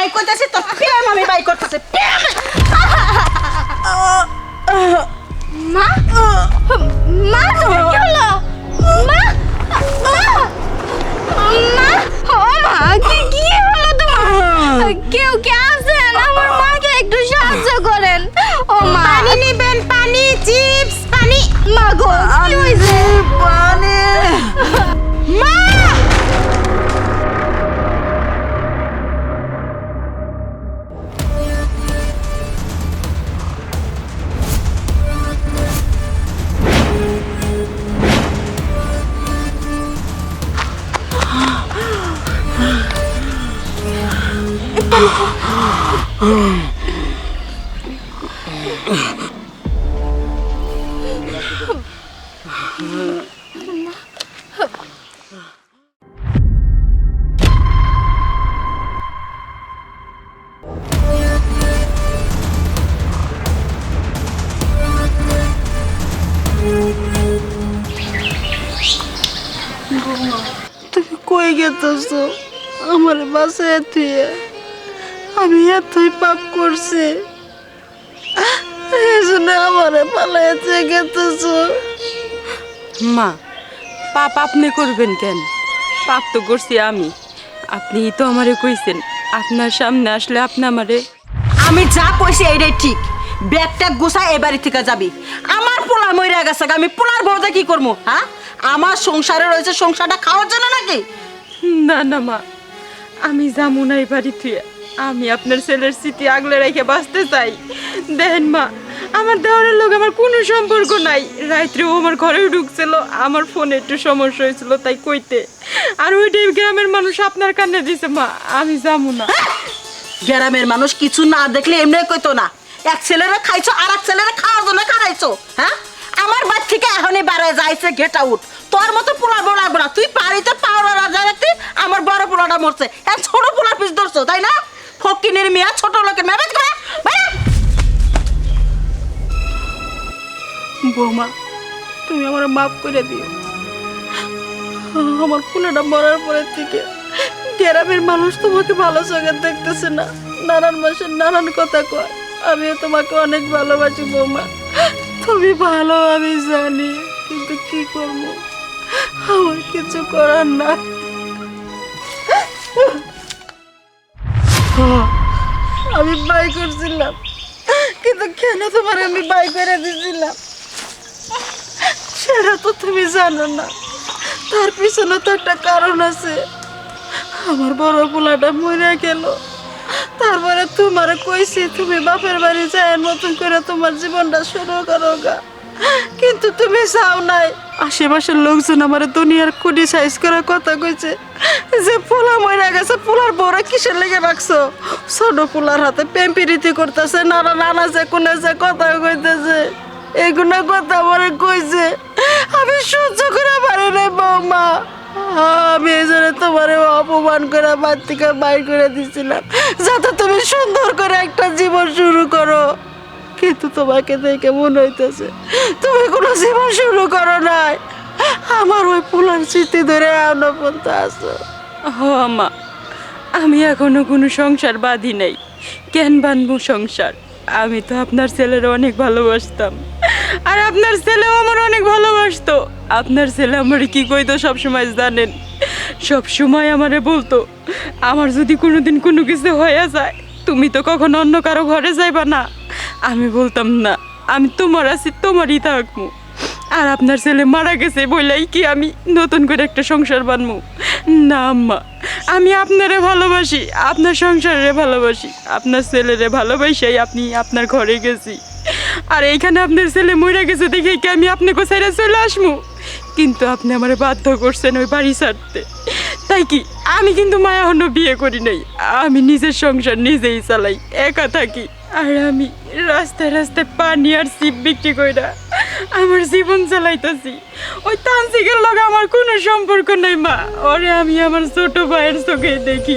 নাই কইতাছি তো প্রেম আমি বাই করতেছি প্রেম মা মা তুমি কি হলো মা মা মা ও মা কি হলো তোমার কেউ কে আছেন আমার মাকে একটু সাহায্য করেন ও মা পানি নিবেন পানি চিপস পানি মা গো কি হইছে পানি মা তুমি কই গেতেছো আমার বাসায় তুই আমি এতই পাপ করছি এই জন্য আমারে পালাইতে গেতেছো মা পাপ আপনি করবেন কেন? পাপ তো করছি আমি। আপনি তো আমারে কইছেন আপনার সামনে আসলে আপনি আমারে। আমি যা কইছি এইটাই ঠিক ব্যাগটা গোছা এই বাড়ি থেকে যাবি আমার পোলা মইরা গেছে আমি পোলার বউটা কি করবো হ্যাঁ আমার সংসারে রয়েছে সংসারটা খাওয়ার জন্য নাকি না না মা, আমি যাবো না এই বাড়িতে। আমি আপনার ছেলের স্মৃতি আগলে রেখে বাঁচতে চাই। দেখেন মা, আমার দেওয়ারের লোক আমার কোনো সম্পর্ক নাই। রাত্রেও আমার ঘরেও ঢুকছিল, আমার ফোনে একটু সমস্যা হয়েছিল তাই কইতে, আর ওইটাই গ্রামের মানুষ আপনার কানে দিছে। মা আমি যাবো না। গ্রামের মানুষ কিছু না দেখলে এমনি কইতো না এক ছেলেরা খাইছো আর এক ছেলেরা খাওয়ার জন্য খারাইছো হ্যাঁ আমার বাড়ি থেকে এখনই বাড়ায় যাইছে গেট আউট তোর মতো পোলা বড় লাগবে না তুই পারিতে পাওয়া রাজা রাখতে আমার বড় পোলাটা মরছে এক ছোট পোলা পিস ধরছো তাই না ফকিনের মেয়া ছোট লোকের মেয়ে বেশ করে বৌমা তুমি আমার মাফ করে দিও আমার ফুলেটা মরার পরের থেকে গ্রামের মানুষ তোমাকে ভালো চোখে দেখতেছে না নানান মাসের নানান কথা কয় আমিও তোমাকে অনেক ভালোবাসি বৌমা তুমি ভালো আমি জানি কিন্তু কি করবো আমার কিছু করার না আমি বাই করছিলাম কিন্তু কেন তোমার আমি বাই করে দিয়েছিলাম সেটা তো তুমি জানো না তার পিছনে তো একটা কারণ আছে আমার বড় পোলাটা মরে গেল তারপরে তোমার কইছি তুমি বাপের বাড়ি যায় নতুন করে তোমার জীবনটা শুরু করো গা কিন্তু তুমি চাও নাই আশেপাশের লোকজন আমার দুনিয়ার কুড়ি সাইজ করে কথা কইছে যে পোলা মরে গেছে পোলার বড় কিসের লেগে রাখছো ছোট পোলার হাতে পেম্পিরিতি করতেছে নানা নানা যে কোনে যে কথা কইতেছে এগুলো কথা মনে কইছে আমি সহ্য করে পারি না বৌমা আমি এই জন্য তোমার অপমান করে বাড়ি থেকে বাইর করে দিছিলাম যাতে তুমি সুন্দর করে একটা জীবন শুরু করো কিন্তু তোমাকে দেখে মনে হইতেছে তুমি কোনো জীবন শুরু করো নাই আমার ওই ফুলের স্মৃতি ধরে আনো পর্যন্ত আসো হ মা, আমি এখনো কোনো সংসার বাঁধি নাই। কেন বাঁধবো সংসার? আমি তো আপনার ছেলের অনেক ভালোবাসতাম, আর আপনার ছেলেও আমার অনেক ভালোবাসতো। আপনার ছেলে আমার কি কইতো সবসময় জানেন? সবসময় আমারে বলতো আমার যদি কোনোদিন কোনো কিছু হয়ে যায় তুমি তো কখনো অন্য কারো ঘরে যাইবা না। আমি বলতাম না, আমি তোমার আছি তোমারই থাকবো। আর আপনার ছেলে মারা গেছে বললেই কি আমি নতুন করে একটা সংসার বানবো? না আম্মা, আমি আপনারে ভালোবাসি, আপনার সংসারে ভালোবাসি, আপনার ছেলেরে ভালোবাসাই আপনি আপনার ঘরে গেছি। আর এইখানে আপনার ছেলে মরে গেছে দেখে কি আমি আপনাকে ছেড়ে চলে আসবো? কিন্তু আপনি আমার বাধ্য করছেন ওই বাড়ি ছাড়তে। তাই কি আমি কিন্তু মায়া হন্য বিয়ে করি নাই, আমি নিজের সংসার নিজেই চালাই, একা থাকি। আর আমি রাস্তায় রাস্তায় পানি আর সিপ বিক্রি কইরা আমার জীবন চালাইতেছি। ওই তান্ত্রিকের লগে আমার কোনো সম্পর্ক নাই মা, ওরে আমি আমার ছোট ভাইয়ের চোখে দেখি।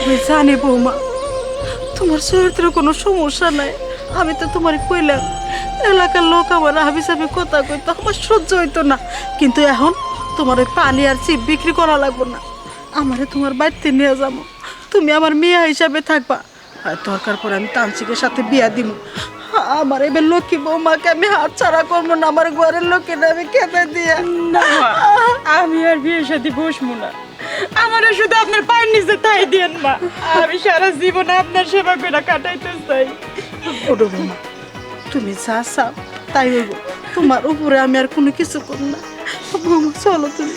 আমি জানি বৌমা তোমার চরিত্রে কোনো সমস্যা নাই, আমি তো তোমার কইলাম এলাকার লোক আমার হাবি সাবি কথা কইতো আমার সহ্য হইতো না, কিন্তু এখন তোমার ওই পানি আর চিপ বিক্রি করা লাগবো না, আমারে তোমার বাড়িতে নিয়ে যাবো, তুমি আমার মেয়ে হিসাবে থাকবা, আর দরকার পরে আমি তান্ত্রিকের সাথে বিয়া দিব। আমার এবার লক্ষ্মী বৌমাকে আমি হাত ছাড়া করবো না, আমার ঘরের লোকেরা আমি খেতে দিয়া। না মা, আমি আর বিয়ের সাথে বসবো না। আমারও শুধু আপনার পায়ের নিচে তাই দেন মা, আমি সারা জীবন আপনার সেবা করে কাটাইতে চাই। ওডো বৌমা, তুমি যা চাও তাই হইব, তোমার উপরে আমি আর কোনো কিছু করব না। বৌমা চলো তুমি।